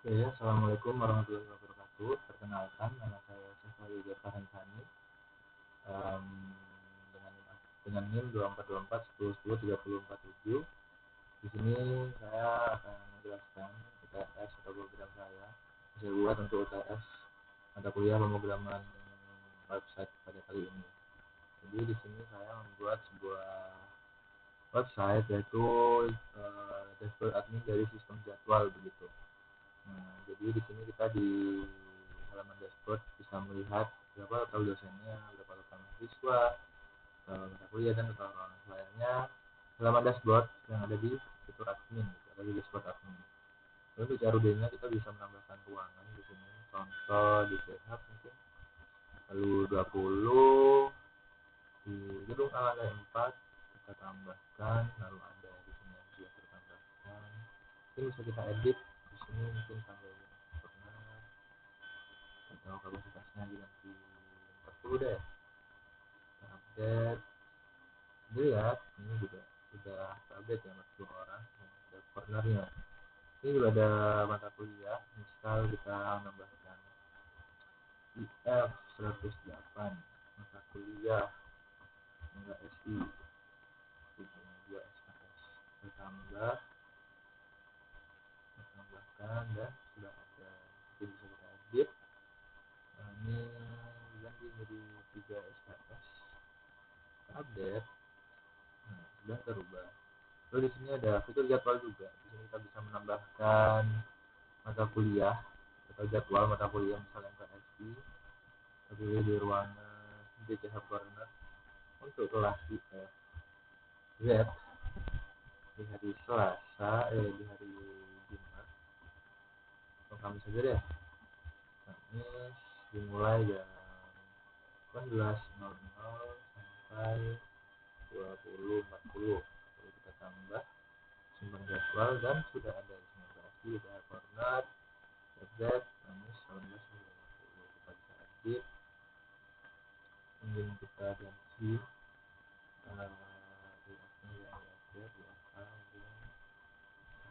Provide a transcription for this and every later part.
Ya, Assalamualaikum warahmatullahi wabarakatuh. Perkenalkan, nama saya Syahrul Farhanfani, em, dengan NIM 242410103047. Di sini saya akan menjelaskan UTS atau program saya buat untuk UTS mata kuliah pemrograman website pada kali ini. Jadi di sini saya membuat sebuah website, yaitu dashboard admin dari sistem jadwal begitu. Nah, jadi di sini kita di halaman dashboard bisa melihat berapa total dosennya, berapa total mahasiswa, mata kuliah, dan total lainnya. Halaman dashboard yang ada di fitur admin, ada di dashboard admin. Lalu untuk cara udahnya kita bisa menambahkan ruangan di sini. Contoh di sehat mungkin, lalu 20 di gedung A lantai 4 kita tambahkan, lalu ada di sini yang juga kita tambahkan. Ini bisa kita edit di sini, mungkin tanggal pernah atau kapasitasnya diganti 40 deh. Kita update, dilihat ini juga sudah update ya, 40 orang, ada cornernya. Ini juga ada mata kuliah, misal kita menambahkan IF 108 mata kuliah enggak SI 2 SKS, kita tambahkan dan sudah ada. Itu bisa kita edit. Nah, ini ganti jadi 3 SKS, kita update. Nah, sudah terubah. Lalu di sini ada fitur jadwal juga. Di sini kita bisa menambahkan mata kuliah atau jadwal mata kuliah, misalnya MKSI. Kita pilih di ruangan DCH Corner untuk kelas IF Z di hari Selasa, di hari Jumat atau Kamis saja deh. Kamis dimulai jam 18.00 sampai 20.40. Lalu kita tambah simpan jadwal dan sudah ada di sini berarti ada corner Z Kamis 18.50. Kita bisa edit, ingin kita ganti di update ya, di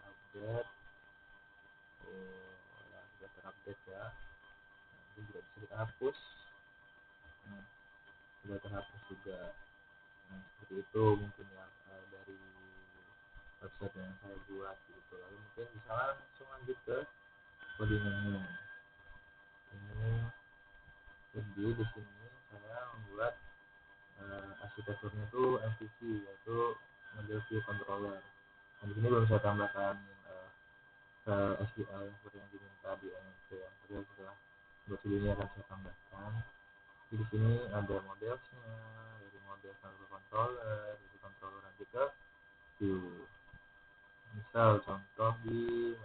update. Oh ya, sudah terupdate ya. Nanti juga bisa kita hapus. Nah, sudah terhapus juga. Nah, seperti itu mungkin ya, dari website yang saya buat gitu. Lalu mungkin bisa langsung lanjut ke codingannya. Ini jadi di sini saya membuat arsitekturnya itu MVC, yaitu model view controller. Nah, di sini belum saya tambahkan ke SQL seperti yang diminta di MVC ya. Tapi setelah buat videonya akan saya tambahkan. Di sini ada modelsnya, dari model server controller, dari controller nanti ke view. Misal contoh di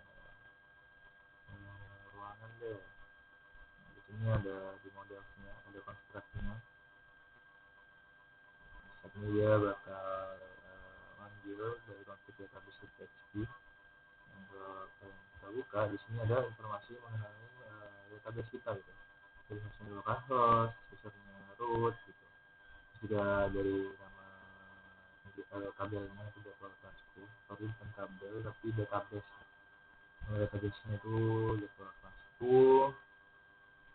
ruangan deh. Nah, di sini ada di modelsnya, ada konstruksinya. Saat ini dia bakal manggil dari konflik database PHP. Yang kalian kita buka, di sini ada informasi mengenai database kita gitu. Dari usernya localhost, usernya root gitu. Terus juga dari nama kabelnya itu jadwal kelasku. Tapi bukan kabel tapi database. Nama database-nya itu jadwal kelasku.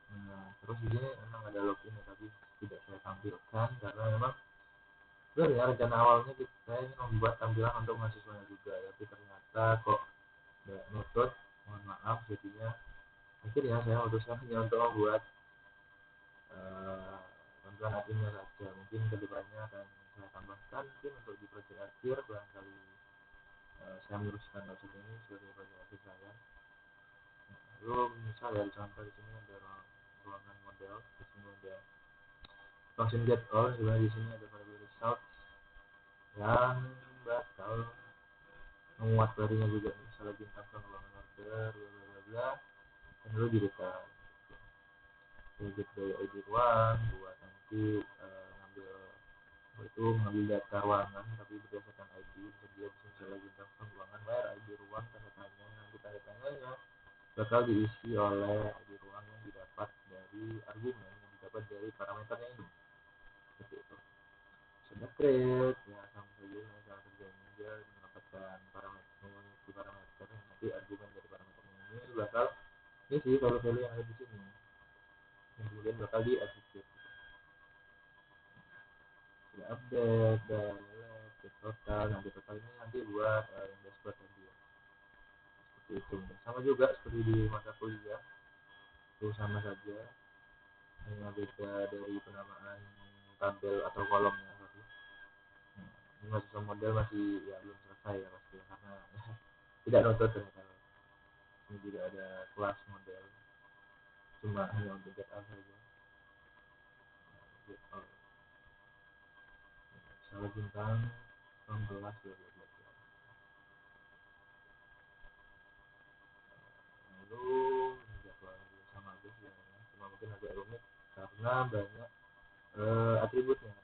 Nah, terus di sini memang ada login ya, tapi tidak saya tampilkan karena memang sebenarnya rencana awalnya kita ingin membuat tampilan untuk mahasiswanya juga, tapi ternyata kok nggak nutut, mohon maaf. Jadinya akhirnya saya memutuskan hanya untuk membuat tampilan adminnya saja. Mungkin kedepannya akan saya tambahkan, mungkin untuk di project akhir barangkali saya meneruskan website ini sebagai project akhir saya. Lalu misal ya, contoh di sini ada ruangan model, di sini ada function get all. Sebenarnya di sini ada variable result yang bakal memuat query-nya juga, misalnya bintang pengembangan order, bla bla bla, dan lalu direkam. Get dari ID ruang buat nanti mengambil data ruangan tapi berdasarkan ID. Jadi dia bisa misalnya bintang pengembangan where ID ruang, tanda tanya, nanti tanda tanyanya bakal diisi oleh ID ruang yang didapat dari argumen yang didapat dari parameternya ini. Seperti itu. Sudah create ya, sama saja cara kerjanya aja, mendapatkan parameter, mengisi parameter, nanti argumen dari parameternya ini bakal Ini sih value-value yang ada di sini yang kemudian bakal di execute. Sudah update dan get total. Nah get total ini nanti buat yang dashboard tadi ya. Seperti itu. Sama juga seperti di mata kuliah, itu sama saja, hanya beda dari penamaan tabel atau kolomnya. Ini masih model masih ya belum selesai ya pasti ya, karena tidak nuntut ternyata. Ini juga ada kelas model, cuma hanya untuk get out saja. Get out. Salah bintang 16 12. Lalu ini jadwal sama aja sih ya, cuma mungkin agak rumit karena banyak atributnya,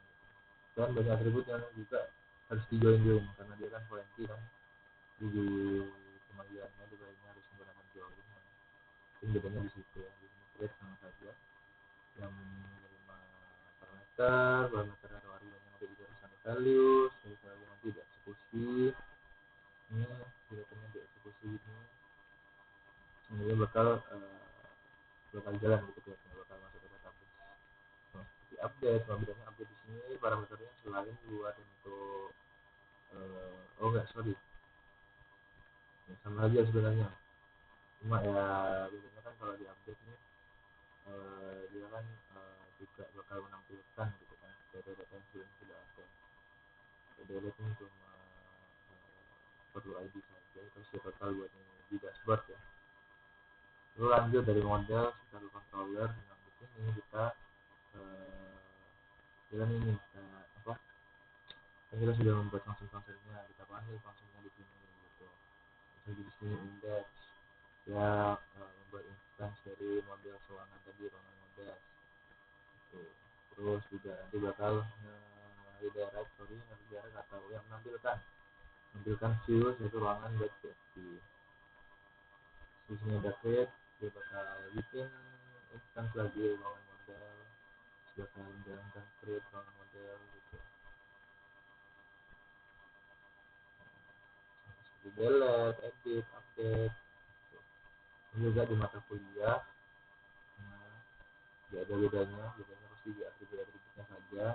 dan banyak atribut yang juga harus di join karena dia kan fluency kan, di pemanggilannya di baliknya harus menggunakan join. Mungkin bedanya di situ ya, di sini sama saja yang menerima parameter atau argumen yang ada di dalam values, misalnya nanti dieksekusi ini biasanya dieksekusi ini sebenarnya bakal jalan gitu ya, bakal masuk ke database. Nah, seperti update, bedanya update di sini parameternya selain buat untuk oh enggak sorry ya, sama aja sebenarnya, cuma ya bedanya kan kalau di update nih dia kan juga bakal menampilkan gitu kan data-data yang sudah ada. Delete ini cuma perlu ID saja, terus ya total buat di dashboard ya. Lalu lanjut dari model kita controller. Nah di sini kita jalan ini kita apa? Kita sudah membuat function-functionnya, kita panggil functionnya di sini gitu. Misalnya di sini index ya, membuat instance dari model ruangan tadi, ruangan model gitu. Terus juga nanti bakal redirect atau yang menampilkan views yaitu ruangan .php. Di sini ada create, dia bakal bikin instance lagi ruangan model, bakal menjalankan create ruangan model gitu. Seperti delete, edit, update gitu. Ini juga di mata kuliah, nah, tidak ada bedanya pasti di atribut-atributnya saja.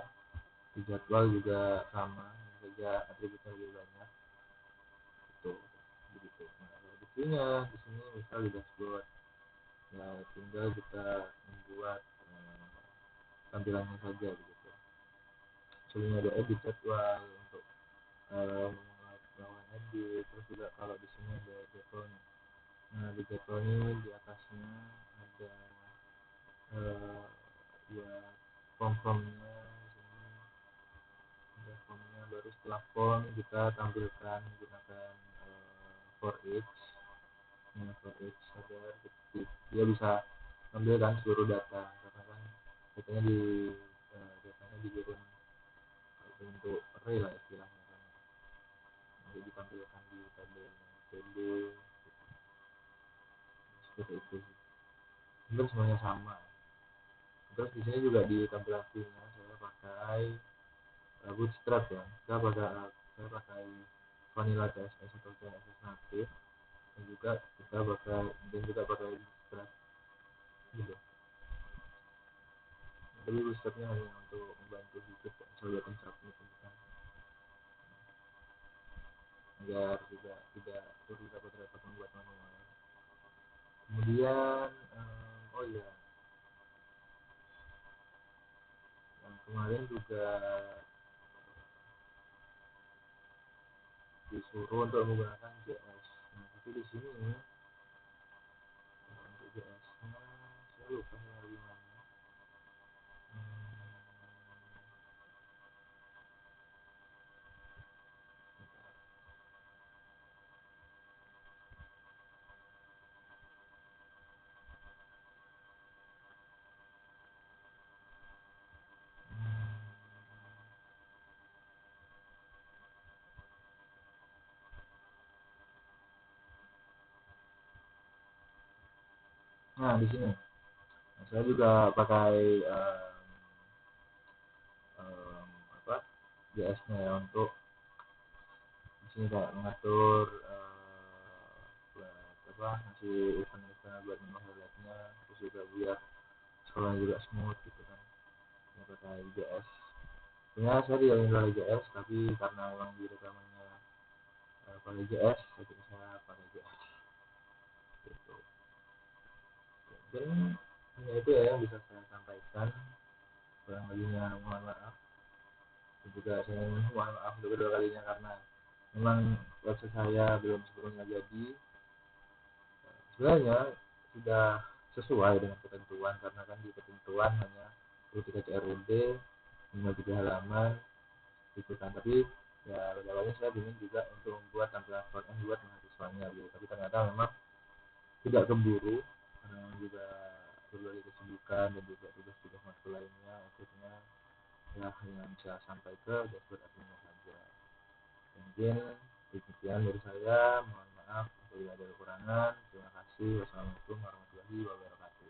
Di jadwal juga sama, saja atributnya lebih banyak gitu. Begitu. Nah, buktinya di sini misal di dashboard ya tinggal kita membuat tampilannya saja begitu. Misalnya ada edit jadwal untuk melakukan edit, terus juga kalau di sini ada jadwalnya. Nah di jadwal ini di atasnya ada ya form-formnya, ada formnya, baru setelah form kita tampilkan menggunakan for each. Nah for each agar dia bisa ambilkan seluruh data, karena kan datanya dikirim untuk array lah istilahnya kan, nanti ditampilkan di tabel table seperti itu. Hampir semuanya sama. Terus di sini juga di tampilan view-nya saya pakai bootstrap ya. Saya pakai vanilla CSS atau CSS native, dan juga pakai bootstrap gitu. Tapi bootstrapnya hanya untuk membantu sedikit saya submit kan, agar juga tidak perlu repot-repot membuat manual. Kemudian oh iya, yang kemarin juga disuruh untuk menggunakan JS. Nah tapi di sini untuk JS-nya saya lupa dari mana. Nah di sini saya juga pakai apa JS-nya ya, untuk di sini kayak mengatur ngasih event-event buat nambah highlightnya, terus juga biar sekolahnya juga smooth gitu kan, ya pakai IJS. Sebenarnya saya tidak ingin IJS, tapi karena emang di rekamannya pakai IJS, jadi saya pakai IJS gitu. Mungkin hanya itu ya yang bisa saya sampaikan, kurang lebihnya mohon maaf. Dan juga saya mohon maaf untuk kedua kalinya karena memang website saya belum sepenuhnya jadi. Sebenarnya sudah sesuai dengan ketentuan, karena kan di ketentuan hanya perlu tiga CRUD minimal 3 halaman gitu kan. Tapi ya awalnya saya ingin juga untuk membuat tampilan front end buat mahasiswanya gitu, tapi ternyata memang tidak keburu karena juga berbagai kesibukan dan juga tugas-tugas matkul lainnya. Akhirnya ya hanya bisa sampai ke dashboard adminnya saja. Mungkin sekian dari saya, mohon maaf apabila ada kekurangan. Terima kasih. Wassalamualaikum warahmatullahi wabarakatuh.